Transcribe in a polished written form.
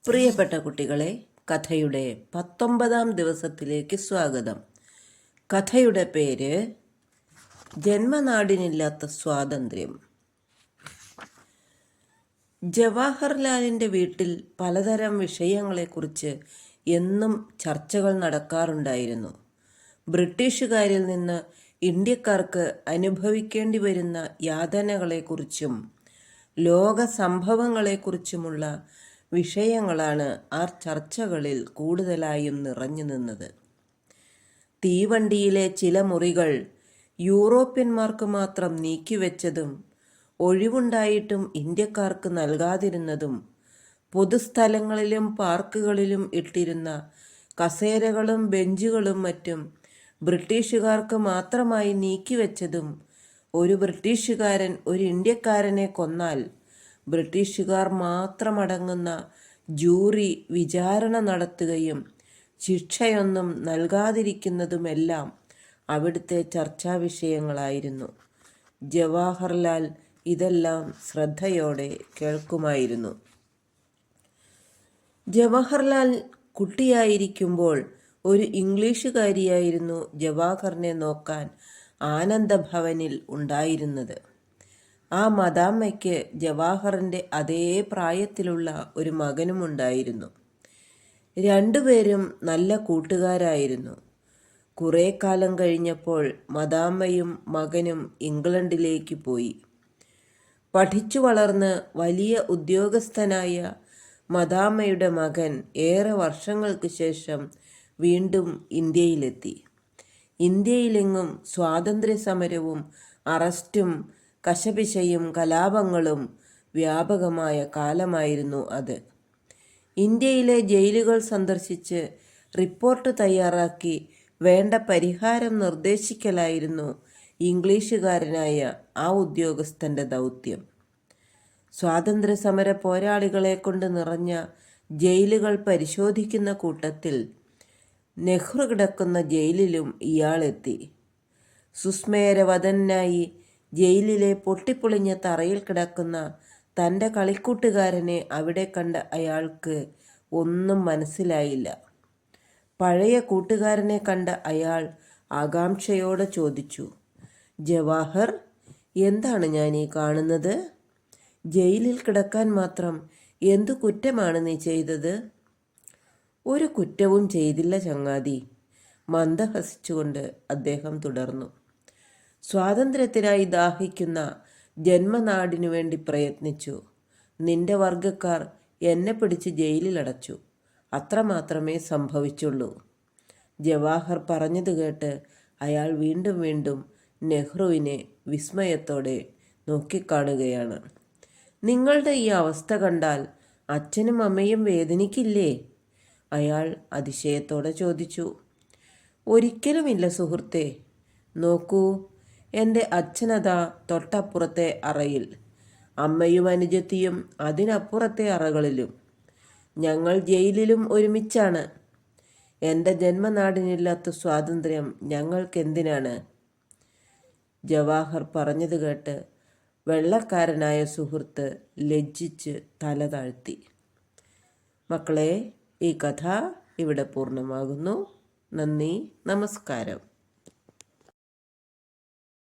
പ്രിയപ്പെട്ട കുട്ടികളെ, കഥയുടെ 19-ാം ദിവസത്തിലേക്ക് സ്വാഗതം. കഥയുടെ പേര് ജന്മനാടിനില്ലാത്ത സ്വാതന്ത്ര്യം. ജവാഹർലാലിൻ്റെ വീട്ടിൽ പലതരം വിഷയങ്ങളെക്കുറിച്ച് എന്നും ചർച്ചകൾ നടക്കാറുണ്ടായിരുന്നു. ബ്രിട്ടീഷുകാരിൽ നിന്ന് ഇന്ത്യക്കാർക്ക് അനുഭവിക്കേണ്ടി വരുന്ന യാതനകളെക്കുറിച്ചും ലോക സംഭവങ്ങളെക്കുറിച്ചുമുള്ള വിഷയങ്ങളാണ് ആ ചർച്ചകളിൽ കൂടുതലായും നിറഞ്ഞു നിന്നത്. തീവണ്ടിയിലെ ചില മുറികൾ യൂറോപ്യന്മാർക്ക് മാത്രം നീക്കിവെച്ചതും ഒഴിവുണ്ടായിട്ടും ഇന്ത്യക്കാർക്ക് നൽകാതിരുന്നതും, പൊതുസ്ഥലങ്ങളിലും പാർക്കുകളിലും ഇട്ടിരുന്ന കസേരകളും ബെഞ്ചുകളും മറ്റും ബ്രിട്ടീഷുകാർക്ക് മാത്രമായി നീക്കിവെച്ചതും, ഒരു ബ്രിട്ടീഷുകാരൻ ഒരു ഇന്ത്യക്കാരനെ കൊന്നാൽ ബ്രിട്ടീഷുകാർ മാത്രമടങ്ങുന്ന ജൂറി വിചാരണ നടത്തുകയും ശിക്ഷയൊന്നും നൽകാതിരിക്കുന്നതുമെല്ലാം അവിടുത്തെ ചർച്ചാ വിഷയങ്ങളായിരുന്നു. ജവാഹർലാൽ ഇതെല്ലാം ശ്രദ്ധയോടെ കേൾക്കുമായിരുന്നു. ജവാഹർലാൽ കുട്ടിയായിരിക്കുമ്പോൾ ഒരു ഇംഗ്ലീഷുകാരിയായിരുന്നു ജവാഹറിനെ നോക്കാൻ ആനന്ദഭവനിൽ ഉണ്ടായിരുന്നത്. ആ മദാമ്മയ്ക്ക് ജവാഹറിൻ്റെ അതേ പ്രായത്തിലുള്ള ഒരു മകനുമുണ്ടായിരുന്നു. രണ്ടുപേരും നല്ല കൂട്ടുകാരായിരുന്നു. കുറേ കാലം കഴിഞ്ഞപ്പോൾ മദാമ്മയും മകനും ഇംഗ്ലണ്ടിലേക്ക് പോയി. പഠിച്ചു വളർന്ന് വലിയ ഉദ്യോഗസ്ഥനായ മദാമ്മയുടെ മകൻ ഏറെ വർഷങ്ങൾക്ക് ശേഷം വീണ്ടും ഇന്ത്യയിലെത്തി. ഇന്ത്യയിലെങ്ങും സ്വാതന്ത്ര്യ സമരവും അറസ്റ്റും കശപിശയും കലാപങ്ങളും വ്യാപകമായ കാലമായിരുന്നു അത്. ഇന്ത്യയിലെ ജയിലുകൾ സന്ദർശിച്ച് റിപ്പോർട്ട് തയ്യാറാക്കി വേണ്ട പരിഹാരം നിർദ്ദേശിക്കലായിരുന്നു ഇംഗ്ലീഷുകാരനായ ആ ഉദ്യോഗസ്ഥൻ്റെ ദൗത്യം. സ്വാതന്ത്ര്യ സമര പോരാളികളെ കൊണ്ട് നിറഞ്ഞ ജയിലുകൾ പരിശോധിക്കുന്ന കൂട്ടത്തിൽ നെഹ്റു കിടക്കുന്ന ജയിലിലും ഇയാളെത്തി. സുസ്മേരവദനായി ജയിലിലെ പൊട്ടിപ്പൊളിഞ്ഞ തറയിൽ കിടക്കുന്ന തൻ്റെ കളിക്കൂട്ടുകാരനെ അവിടെ കണ്ട അയാൾക്ക് ഒന്നും മനസ്സിലായില്ല. പഴയ കൂട്ടുകാരനെ കണ്ട അയാൾ ആകാംക്ഷയോടെ ചോദിച്ചു, ജവാഹർ, എന്താണ് ഞാൻ ഈ കാണുന്നത്? ജയിലിൽ കിടക്കാൻ മാത്രം എന്തു കുറ്റമാണ് നീ ചെയ്തത്? ഒരു കുറ്റവും ചെയ്തില്ല ചങ്ങാതി, മന്ദഹസിച്ചുകൊണ്ട് അദ്ദേഹം തുടർന്നു. സ്വാതന്ത്ര്യത്തിനായി ദാഹിക്കുന്ന ജന്മനാടിനു വേണ്ടി പ്രയത്നിച്ചു. നിന്റെ വർഗക്കാർ എന്നെ പിടിച്ച് ജയിലിലടച്ചു. അത്രമാത്രമേ സംഭവിച്ചുള്ളൂ. ജവാഹർ പറഞ്ഞത് കേട്ട് അയാൾ വീണ്ടും വീണ്ടും നെഹ്റുവിനെ വിസ്മയത്തോടെ നോക്കിക്കാണുകയാണ്. നിങ്ങളുടെ ഈ അവസ്ഥ കണ്ടാൽ അച്ഛനും അമ്മയും വേദനിക്കില്ലേ? അയാൾ അതിശയത്തോടെ ചോദിച്ചു. ഒരിക്കലുമില്ല സുഹൃത്തേ. നോക്കൂ, എൻ്റെ അച്ഛനതാ തൊട്ടപ്പുറത്തെ അറയിൽ, അമ്മയും അനുജത്തിയും അതിനപ്പുറത്തെ അറകളിലും. ഞങ്ങൾ ജയിലിലും ഒരുമിച്ചാണ്. എൻ്റെ ജന്മനാടിനില്ലാത്ത സ്വാതന്ത്ര്യം ഞങ്ങൾക്കെന്തിനാണ്? ജവാഹർ പറഞ്ഞത് കേട്ട് വെള്ളക്കാരനായ സുഹൃത്ത് ലജ്ജിച്ച് തല താഴ്ത്തി. മക്കളെ, ഈ കഥ ഇവിടെ പൂർണ്ണമാകുന്നു. നന്ദി, നമസ്കാരം.